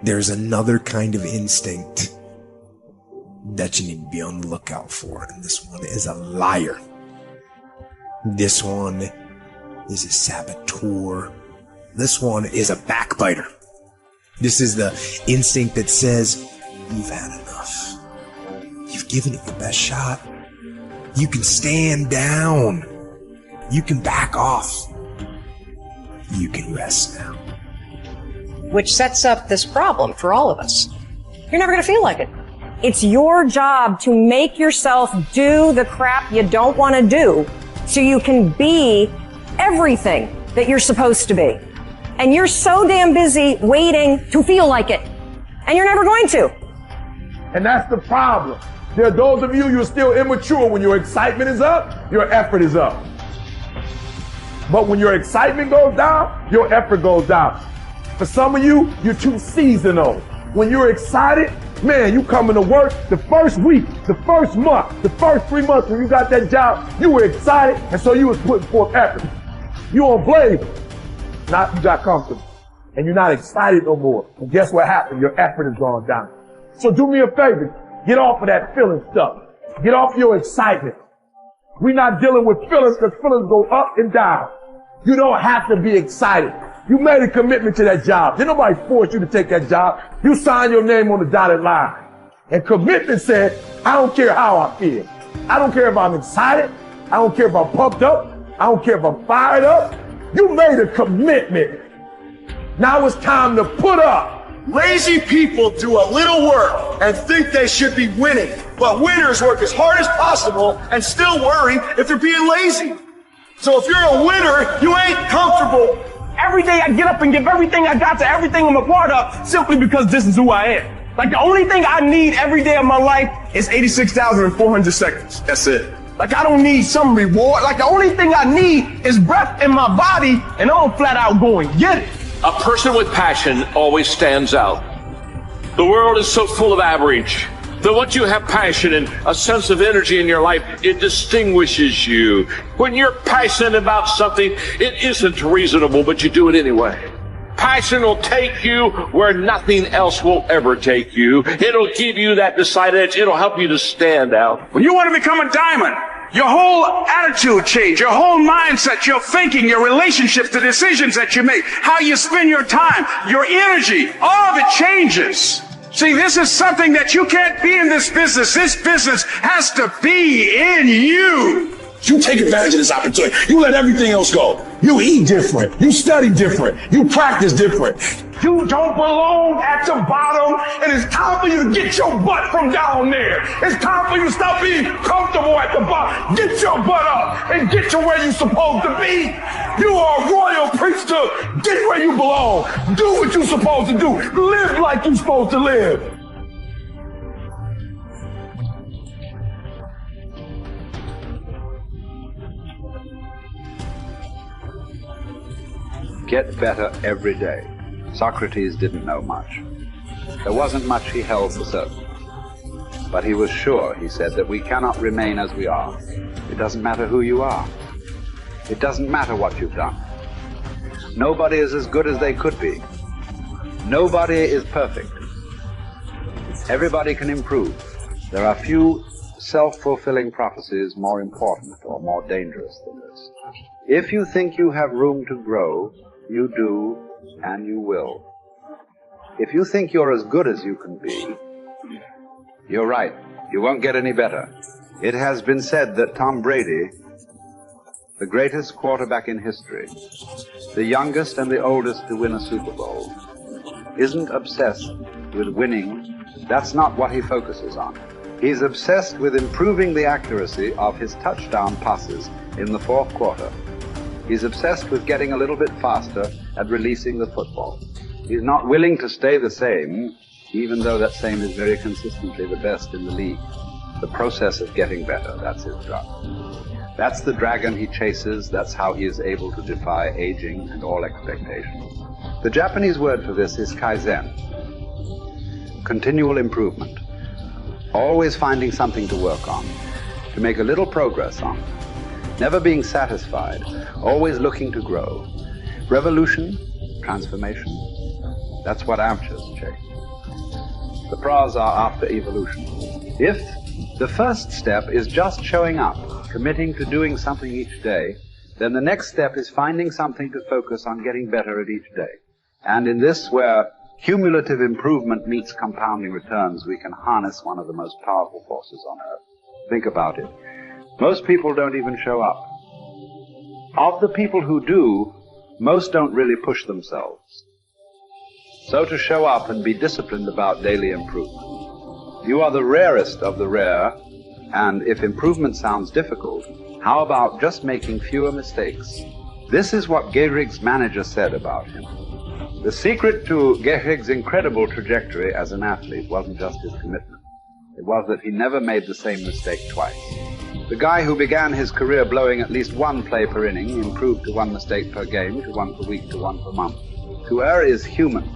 there's another kind of instinct that you need to be on the lookout for, and this one is a liar. This one is a saboteur. This one is a backbiter. This is the instinct that says, you've had enough. You've given it your best shot. You can stand down. You can back off. You can rest now. Which sets up this problem for all of us. You're never going to feel like it. It's your job to make yourself do the crap you don't want to do so you can be everything that you're supposed to be. And you're so damn busy waiting to feel like it. And you're never going to. And that's the problem. There are those of you, you're still immature. When your excitement is up, your effort is up. But when your excitement goes down, your effort goes down. For some of you, you're too seasonal. When you're excited, man, you coming to work the first week, the first month, the first 3 months when you got that job, you were excited, and so you was putting forth effort. You on blade. Now you got comfortable. And you're not excited no more. And guess what happened? Your effort has gone down. So do me a favor. Get off of that feeling stuff. Get off your excitement. We're not dealing with feelings because feelings go up and down. You don't have to be excited. You made a commitment to that job. Didn't nobody force you to take that job. You signed your name on the dotted line. And commitment said, I don't care how I feel. I don't care if I'm excited. I don't care if I'm pumped up. I don't care if I'm fired up. You made a commitment. Now it's time to put up. Lazy people do a little work and think they should be winning, but winners work as hard as possible and still worry if they're being lazy. So if you're a winner, you ain't comfortable. Every day I get up and give everything I got to everything I'm a part of simply because this is who I am. Like the only thing I need every day of my life is 86,400 seconds. That's it. Like I don't need some reward. Like the only thing I need is breath in my body and I'm flat out going, get it. A person with passion always stands out. The world is so full of average that once you have passion and a sense of energy in your life, it distinguishes you. When you're passionate about something, it isn't reasonable, but you do it anyway. Passion will take you where nothing else will ever take you. It'll give you that decided edge. It'll help you to stand out. When you want to become a diamond, your whole attitude change, your whole mindset, your thinking, your relationships, the decisions that you make, how you spend your time, your energy, all of it changes. See, this is something that you can't be in this business. This business has to be in you. You take advantage of this opportunity. You let everything else go. You eat different. You study different. You practice different. You don't belong at the bottom, and it's time for you to get your butt from down there. It's time for you to stop being comfortable at the bottom. Get your butt up and get to where you're supposed to be. You are a royal priesthood. Get where you belong. Do what you're supposed to do. Live like you're supposed to live. Get better every day. Socrates didn't know much. There wasn't much he held for certain. But he was sure, he said, that we cannot remain as we are. It doesn't matter who you are. It doesn't matter what you've done. Nobody is as good as they could be. Nobody is perfect. Everybody can improve. There are few self-fulfilling prophecies more important or more dangerous than this. If you think you have room to grow, you do, and you will. If you think you're as good as you can be, you're right. You won't get any better. It has been said that Tom Brady, the greatest quarterback in history, the youngest and the oldest to win a Super Bowl, isn't obsessed with winning. That's not what he focuses on. He's obsessed with improving the accuracy of his touchdown passes in the fourth quarter. He's obsessed with getting a little bit faster at releasing the football. He's not willing to stay the same, even though that same is very consistently the best in the league. The process of getting better, that's his job. That's the dragon he chases. That's how he is able to defy aging and all expectations. The Japanese word for this is kaizen. Continual improvement. Always finding something to work on, to make a little progress on. Never being satisfied, always looking to grow. Revolution, transformation, that's what amateurs chase. The pras are after evolution. If the first step is just showing up, committing to doing something each day, then the next step is finding something to focus on getting better at each day. And in this, where cumulative improvement meets compounding returns, we can harness one of the most powerful forces on earth. Think about it. Most people don't even show up. Of the people who do, most don't really push themselves. So to show up and be disciplined about daily improvement. You are the rarest of the rare, and if improvement sounds difficult, how about just making fewer mistakes? This is what Gehrig's manager said about him. The secret to Gehrig's incredible trajectory as an athlete wasn't just his commitment. It was that he never made the same mistake twice. The guy who began his career blowing at least one play per inning improved to one mistake per game, to one per week, to one per month. To err is human.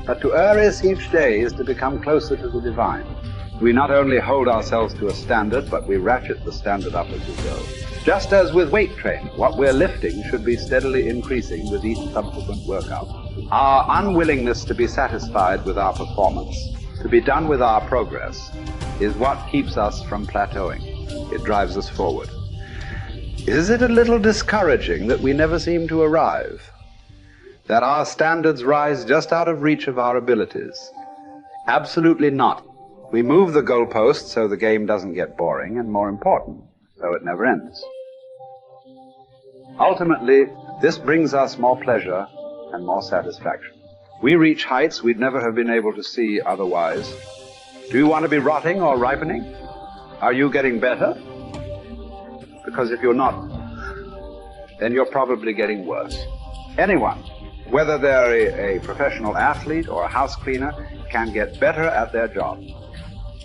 But to err is each day is to become closer to the divine. We not only hold ourselves to a standard, but we ratchet the standard up as we go. Just as with weight training, what we're lifting should be steadily increasing with each subsequent workout. Our unwillingness to be satisfied with our performance, to be done with our progress, is what keeps us from plateauing. It drives us forward. Is it a little discouraging that we never seem to arrive? That our standards rise just out of reach of our abilities? Absolutely not. We move the goalpost so the game doesn't get boring, and more important, so it never ends. Ultimately, this brings us more pleasure and more satisfaction. We reach heights we'd never have been able to see otherwise. Do you want to be rotting or ripening? Are you getting better? Because if you're not, then you're probably getting worse. Anyone, whether they're a professional athlete or a house cleaner, can get better at their job.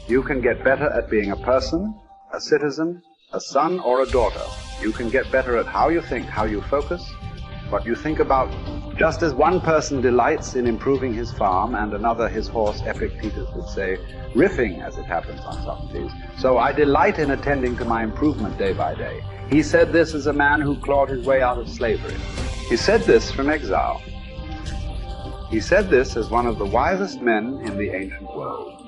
You can get better at being a person, a citizen, a son or a daughter. You can get better at how you think, how you focus, what you think about. Just as one person delights in improving his farm and another his horse, Epictetus would say, riffing as it happens on Socrates, so I delight in attending to my improvement day by day. He said this as a man who clawed his way out of slavery. He said this from exile. He said this as one of the wisest men in the ancient world.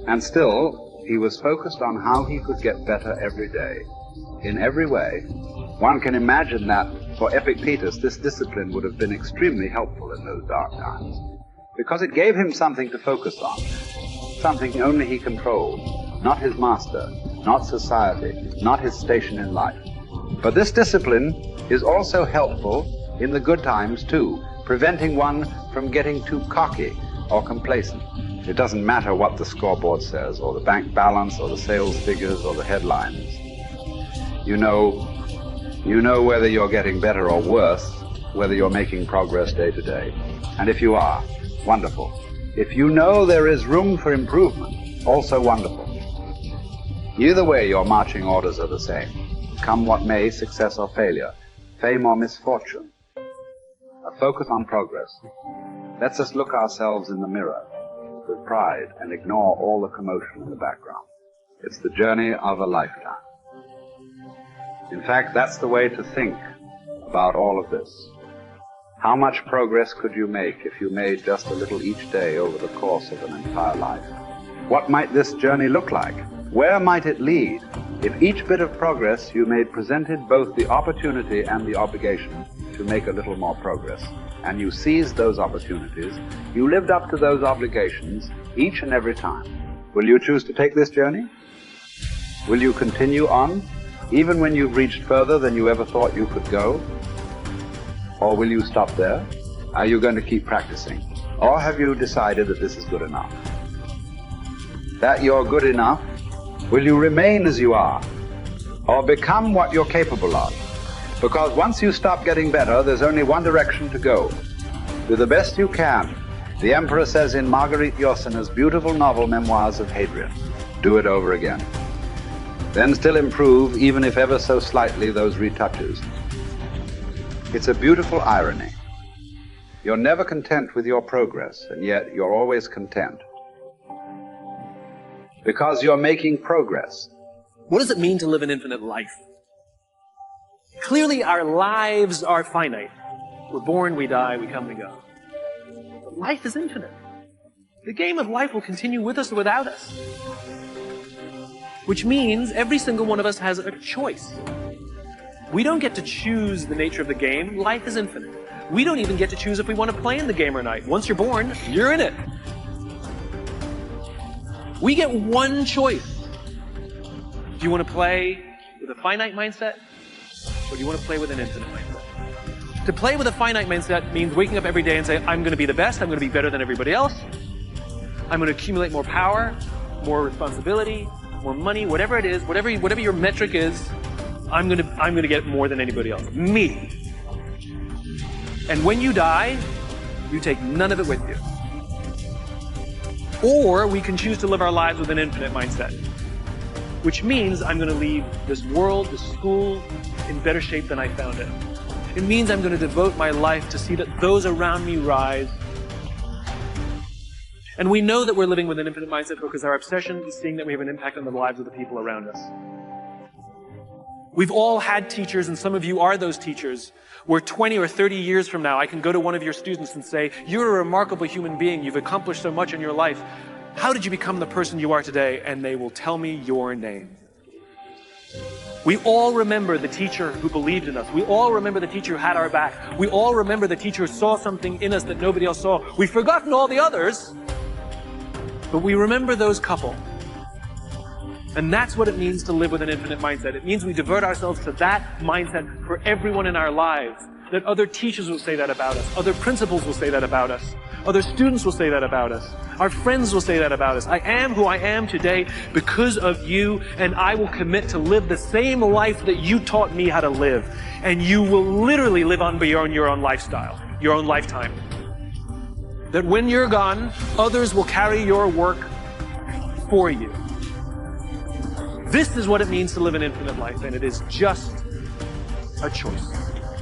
And still, he was focused on how he could get better every day, in every way. One can imagine that for Epictetus, this discipline would have been extremely helpful in those dark times, because it gave him something to focus on, something only he controlled, not his master, not society, not his station in life. But this discipline is also helpful in the good times too, preventing one from getting too cocky or complacent. It doesn't matter what the scoreboard says, or the bank balance, or the sales figures, or the headlines. You know whether you're getting better or worse, whether you're making progress day to day. And if you are, wonderful. If you know there is room for improvement, also wonderful. Either way, your marching orders are the same. Come what may, success or failure, fame or misfortune. A focus on progress lets us look ourselves in the mirror with pride and ignore all the commotion in the background. It's the journey of a lifetime. In fact, that's the way to think about all of this. How much progress could you make if you made just a little each day over the course of an entire life? What might this journey look like? Where might it lead if each bit of progress you made presented both the opportunity and the obligation to make a little more progress, and you seized those opportunities, you lived up to those obligations each and every time? Will you choose to take this journey? Will you continue on, even when you've reached further than you ever thought you could go? Or will you stop there? Are you going to keep practicing? Or have you decided that this is good enough? That you're good enough? Will you remain as you are? Or become what you're capable of? Because once you stop getting better, there's only one direction to go. Do the best you can. The Emperor says in Marguerite Yourcenar's beautiful novel, Memoirs of Hadrian, do it over again. Then still improve, even if ever so slightly, those retouches. It's a beautiful irony. You're never content with your progress, and yet you're always content. Because you're making progress. What does it mean to live an infinite life? Clearly, our lives are finite. We're born, we die, we come, we go. But life is infinite. The game of life will continue with us or without us. Which means every single one of us has a choice. We don't get to choose the nature of the game. Life is infinite. We don't even get to choose if we want to play in the game or not. Once you're born, you're in it. We get one choice. Do you want to play with a finite mindset, or do you want to play with an infinite mindset? To play with a finite mindset means waking up every day and say, I'm going to be the best, I'm going to be better than everybody else, I'm going to accumulate more power, more responsibility, more money, whatever it is, whatever your metric is, I'm going to get more than anybody else. Me. And when you die, you take none of it with you. Or we can choose to live our lives with an infinite mindset, which means I'm going to leave this world, this school, in better shape than I found it. It means I'm going to devote my life to see that those around me rise. And we know that we're living with an infinite mindset because our obsession is seeing that we have an impact on the lives of the people around us. We've all had teachers, and some of you are those teachers, where 20 or 30 years from now, I can go to one of your students and say, you're a remarkable human being, you've accomplished so much in your life. How did you become the person you are today? And they will tell me your name. We all remember the teacher who believed in us. We all remember the teacher who had our back. We all remember the teacher who saw something in us that nobody else saw. We've forgotten all the others, but we remember those couple. And that's what it means to live with an infinite mindset. It means we divert ourselves to that mindset for everyone in our lives. That other teachers will say that about us. Other principals will say that about us. Other students will say that about us. Our friends will say that about us. I am who I am today because of you, and I will commit to live the same life that you taught me how to live. And you will literally live on beyond your own lifestyle, your own lifetime. That when you're gone, others will carry your work for you. This is what it means to live an infinite life, and it is just a choice.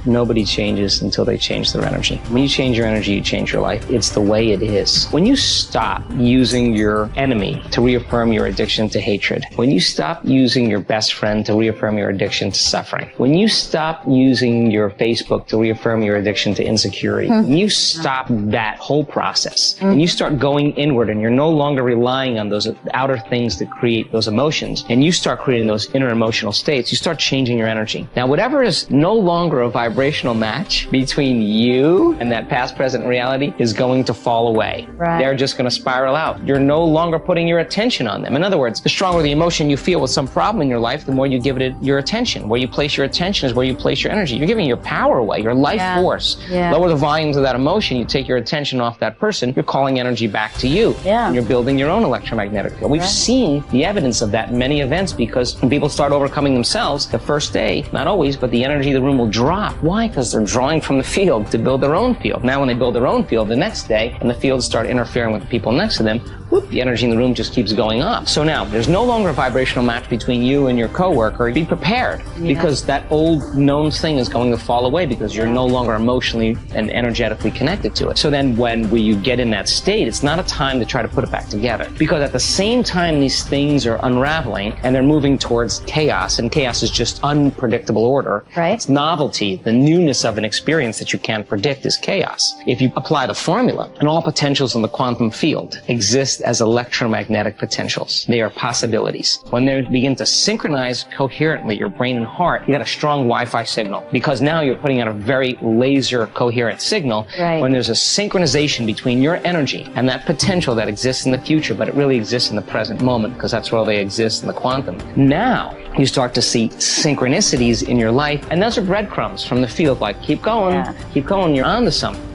Nobody changes until they change their energy. When you change your energy, you change your life. It's the way it is. When you stop using your enemy to reaffirm your addiction to hatred, when you stop using your best friend to reaffirm your addiction to suffering, when you stop using your Facebook to reaffirm your addiction to insecurity, when you stop that whole process and you start going inward and you're no longer relying on those outer things that create those emotions, and you start creating those inner emotional states, you start changing your energy. Now, whatever is no longer a vibrational match between you and that past, present reality is going to fall away. Right. They're just going to spiral out. You're no longer putting your attention on them. In other words, the stronger the emotion you feel with some problem in your life, the more you give it your attention. Where you place your attention is where you place your energy. You're giving your power away, your life force. Lower the volumes of that emotion, you take your attention off that person, you're calling energy back to you. And you're building your own electromagnetic field. We've seen the evidence of that in many events, because when people start overcoming themselves, the first day, not always, but the energy of the room will drop. Why? Because they're drawing from the field to build their own field. Now when they build their own field the next day, and the fields start interfering with the people next to them, whoop, the energy in the room just keeps going up. So now, there's no longer a vibrational match between you and your coworker. Be prepared, because that old known thing is going to fall away, because you're no longer emotionally and energetically connected to it. So then when you get in that state, it's not a time to try to put it back together. Because at the same time these things are unraveling and they're moving towards chaos, and chaos is just unpredictable order. Right. It's novelty, the newness of an experience that you can't predict is chaos. If you apply the formula, and all potentials in the quantum field exist as electromagnetic potentials. They are possibilities. When they begin to synchronize coherently, your brain and heart, you got a strong Wi-Fi signal, because now you're putting out a very laser coherent signal. When there's a synchronization between your energy and that potential that exists in the future, but it really exists in the present moment, because that's where they exist in the quantum. Now you start to see synchronicities in your life, and those are breadcrumbs from the field, like keep going, you're on to something.